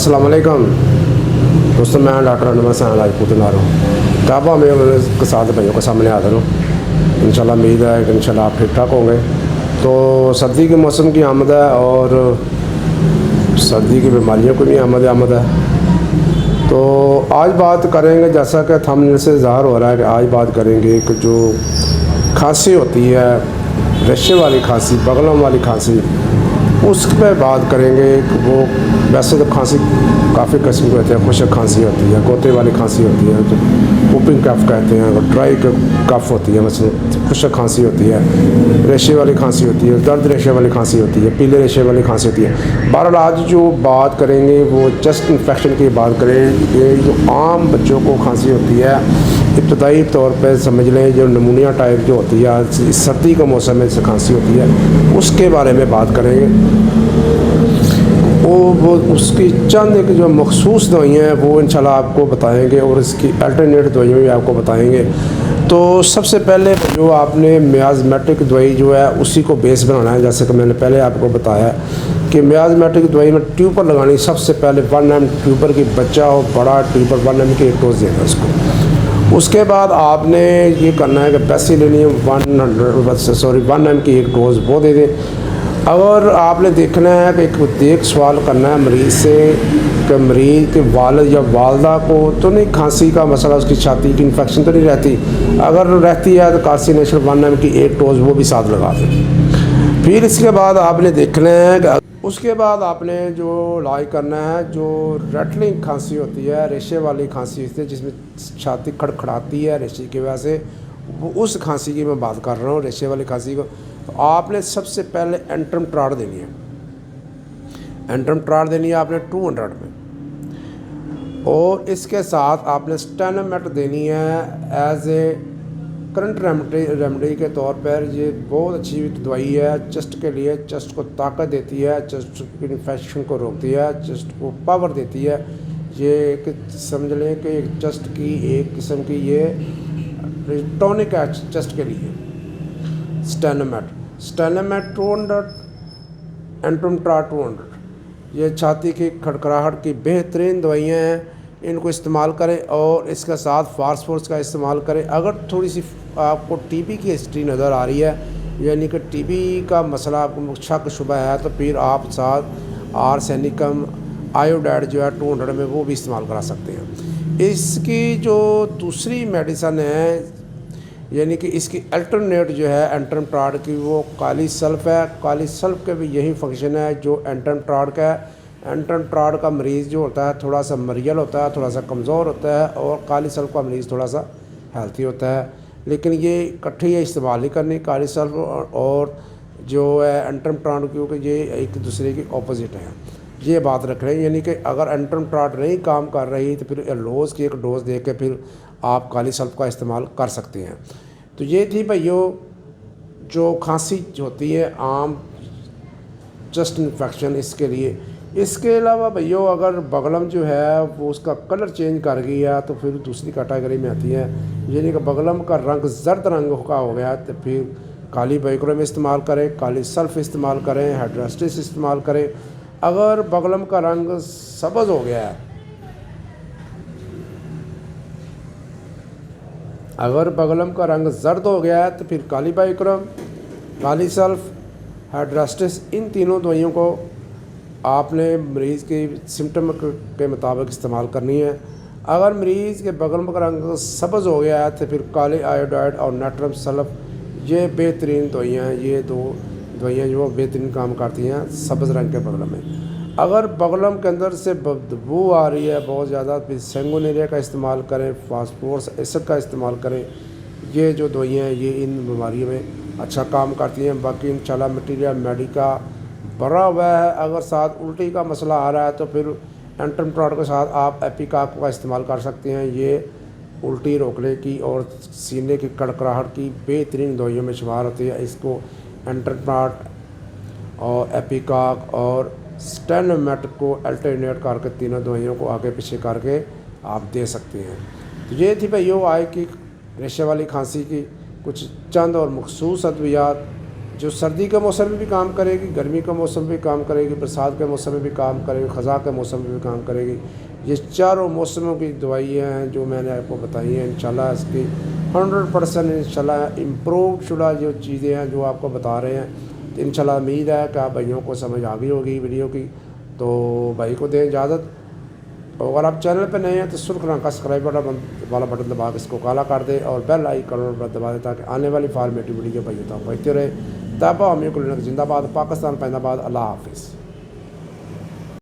अस्सलाम वालेकुम दोस्तों, मैं डॉक्टर अनवर सैन राजपूत ला रहा हूँ। तबा में के साथ भाइयों के सामने हाजिर हूँ। इंशाल्लाह उम्मीद है कि इंशाल्लाह आप ठीक ठाक होंगे। तो सर्दी के मौसम की आमद है और सर्दी की बीमारियों की भी आमद है। तो आज बात करेंगे, जैसा कि थंबनेल से ज़ाहिर हो रहा है कि आज बात करेंगे कि जो खांसी होती है, रेशे वाली खांसी, बगलों वाली खांसी, उस पर बात करेंगे कि वो वैसे तो खांसी काफ़ी किस्म के होते हैं। खुशक खांसी होती है, गोते वाली खांसी होती है, तो वूपिंग कफ कहते हैं, ड्राई कफ होती है, मतलब खुशक खांसी होती है, रेशे वाली खांसी होती है, दर्द रेशे वाली खांसी होती है, पीले रेशे वाली खांसी होती है। बहरहाल आज जो बात करेंगे वो चेस्ट इन्फेक्शन की बात करेंगे। जो आम बच्चों को खांसी होती है, इब्तदाई तौर पर समझ लें जो नमूनिया टाइप जो होती है, सर्दी का मौसम में से खांसी होती है, उसके बारे में बात करेंगे। वो उसकी चंद एक जो मखसूस दवाइयाँ हैं वो इंशाल्लाह आपको बताएंगे और इसकी अल्टरनेट दवाइयाँ भी आपको बताएंगे। तो सबसे पहले जो आपने मियाज़मेटिक दवाई जो है उसी को बेस बनाना है। जैसे कि मैंने पहले आपको बताया कि मियाज़मेटिक दवाई में ट्यूब पर लगानी। सबसे पहले 1 ml ट्यूब पर की बच्चा हो बड़ा ट्यूब पर 1 ml की एक डोज देना उसको। उसके बाद आपने ये करना है कि बेसिलिनियम 1 ml की एक डोज वो दे दें। अगर आपने देखना है कि एक सवाल करना है मरीज़ से कि मरीज़ के वालिद या वालदा को तो नहीं खांसी का मसला, उसकी छाती की इन्फेक्शन तो नहीं रहती। अगर रहती है तो कार्सिनेशन 1 ml की एक डोज वो भी साथ लगा दें। फिर इसके बाद आपने देखना है कि उसके बाद आपने जो इलाज करना है, जो रैटलिंग खांसी होती है, रेशे वाली खांसी होती है जिसमें छाती खड़खड़ाती है रेशे की वजह से, वो उस खांसी की मैं बात कर रहा हूँ, रेशे वाली खांसी को। तो आपने सबसे पहले एंट्रम ट्राड देनी है। एंट्रम ट्राड देनी है आपने 200 में, और इसके साथ आपने स्टेनोमेट देनी है एज ए करंट रेमडी के तौर पर। ये बहुत अच्छी दवाई है चेस्ट के लिए। चेस्ट को ताकत देती है, चेस्ट की इन्फेक्शन को रोकती है, चेस्ट को पावर देती है। ये एक समझ लें कि एक चेस्ट की एक किस्म की ये टॉनिक है चेस्ट के लिए। स्टेनोमेट 200, एंट्रोमट्राड 200, ये छाती की खड़खड़ाहट की बेहतरीन दवाइयाँ हैं। इनको इस्तेमाल करें और इसके साथ फास्फोरस का इस्तेमाल करें। अगर थोड़ी सी आपको टीबी की हिस्ट्री नज़र आ रही है, यानी कि टीबी का मसला आपको शक शुबा है, तो फिर आप साथ आर्सेनिकम आयोडाइड जो है 200 में वो भी इस्तेमाल करा सकते हैं। इसकी जो दूसरी मेडिसन है, यानी कि इसकी अल्टरनेट जो है एंट्रम ट्राड की, वो काली सल्फ है। काली सल्फ के भी यही फंक्शन है जो एंट्रम ट्राड का है। एंट्रम ट्राड का मरीज़ जो होता है थोड़ा सा मरियल होता है, थोड़ा सा कमज़ोर होता है, और काली सल्फ का मरीज़ थोड़ा सा हेल्थी होता है। लेकिन ये इकट्ठी ये इस्तेमाल नहीं करनी, काली सल्फ और जो है एंट्रम ट्राड, क्योंकि ये एक दूसरे की अपोजिट है। ये बात रख रहे हैं, यानी कि अगर एंट्रम ट्राड नहीं काम कर रही तो फिर एलोज की एक डोज दे के फिर आप काली सल्फ का इस्तेमाल कर सकते हैं। तो ये थी भाइयों जो खांसी होती है आम चेस्ट इन्फेक्शन, इसके लिए। इसके अलावा भाइयों अगर बगलम जो है वो उसका कलर चेंज कर गया तो फिर दूसरी कैटेगरी में आती है। यानी कि बगलम का रंग जर्द रंग का हो गया तो फिर काली बाइक्रोम इस्तेमाल करें, काली सल्फ इस्तेमाल करें, हाइड्रास्टिस इस्तेमाल करें। अगर बगलम का रंग सब्ज़ हो गया है, अगर बगलम का रंग जर्द हो गया है तो फिर काली बाइक्रोम, काली सल्फ, हाइड्रास्टिस, इन तीनों दवाइयों को आपने मरीज़ के सिम्टम के मुताबिक इस्तेमाल करनी है। अगर मरीज़ के बगलम का रंग सब्ज़ हो गया है तो फिर काली आयोडाइड और नाट्रियम सल्फ, ये बेहतरीन दवाइयाँ हैं। ये 2 दवाइयाँ जो बेहतरीन काम करती हैं सब्ज़ रंग के बगलम में। अगर बगलम के अंदर से बदबू आ रही है बहुत ज़्यादा, फिर सेंगोनेरिया का इस्तेमाल करें, फास्फोरस एसिड का इस्तेमाल करें। ये जो दवाइयाँ हैं ये इन बीमारियों में अच्छा काम करती हैं। बाकी इंशाल्लाह मटीरियल मेडिका भरा हुआ है। अगर साथ उल्टी का मसला आ रहा है तो फिर एंट्रम ट्राड के साथ आप एपिकाक का इस्तेमाल कर सकते हैं। ये उल्टी रोकने की और सीने की कड़कड़ाहट की बेहतरीन दवाइयों में शुमार होती है। इसको एंट्रम ट्राड और एपिकाक और स्टेनोमेट को अल्टरनेट करके तीनों दवाइयों को आगे पीछे करके आप दे सकते हैं। तो ये थी भाइयों आज की रेशे वाली खांसी की कुछ चंद और मखसूस अद्वियात جو سردی کے موسم میں بھی کام کرے گی، گرمی کا موسم بھی کام کرے گی، برسات کے موسم میں بھی کام کرے گی، خزاں کے موسم میں بھی کام کرے گی۔ یہ چاروں موسموں کی دوائیاں ہیں جو میں نے آپ کو بتائی ہیں، انشاءاللہ اس کی 100% انشاءاللہ امپروو شدہ جو چیزیں ہیں جو آپ کو بتا رہے ہیں، تو انشاءاللہ امید ہے کہ آپ بھائیوں کو سمجھ آ گئی ہوگی ویڈیو کی۔ تو بھائی کو دیں اجازت، اگر آپ چینل پہ نئے ہیں تو سرخ رنگ کا سبسکرائب والا بٹن دبا کے اس کو کالا کر دیں اور بیل آئیکن پر دبا دیں تاکہ آنے والی فارمیٹی ویڈیو بھائیوں تک پہنچتے رہے۔ تابہ ہمیں کو زندہ باد، پاکستان پائندہ باد، اللہ حافظ۔